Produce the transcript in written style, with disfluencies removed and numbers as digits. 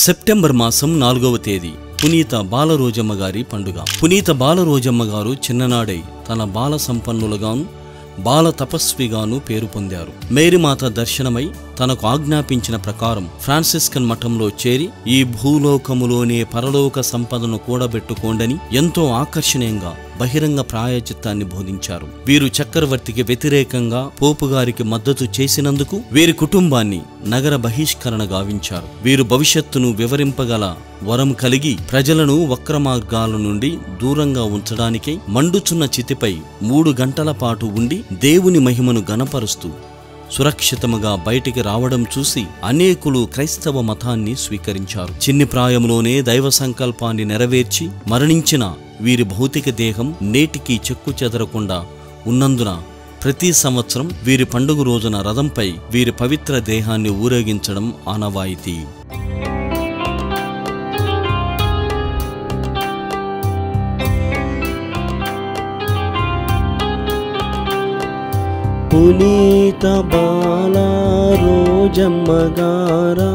September మాసం 4వ తేదీ పునీత బాలరోజమ్మ గారి పండుగ. పునీత బాలరోజమ్మ గారు చిన్ననాడై తన బాల సంపన్నులుగాను బాల తపస్విగాను పేరు పొందారు. మేరీమాత దర్శనమై తనకు ఆజ్ఞాపించిన ప్రకారం ఫ్రాన్సిస్కన్ మఠంలో చేరి ఈ భూలోకములోనే పరలోక సంపదను కూడబెట్టుకోండని ఎంతో ఆకర్షణీయంగా బహిరంగ ప్రాయచిత్తాన్ని బోధించారు. వీరు చక్రవర్తికి వ్యతిరేకంగా పోపు గారికి మద్దతు చేసినందుకు వీరి కుటుంబాన్ని నగర బహిష్కరణ గావించారు. వీరు భవిష్యత్తును వివరింపగల వరం కలిగి ప్రజలను వక్రమార్గాల నుండి దూరంగా ఉంచడానికై మండుచున్న చితిపై 3 గంటల పాటు ఉండి దేవుని మహిమను గణపరుస్తూ సురక్షితముగా బయటికి రావడం చూసి అనేకులు క్రైస్తవ మతాన్ని స్వీకరించారు. చిన్ని ప్రాయంలోనే దైవ సంకల్పాన్ని నెరవేర్చి మరణించిన వీరి భౌతిక దేహం నేటికి చెక్కు చెదరకుండా ఉన్నందున ప్రతి సంవత్సరం వీరి పండుగ రోజున రథంపై వీరి పవిత్ర దేహాన్ని ఊరేగించడం ఆనవాయితీ. పునీత బాలరోజమ్మ గారా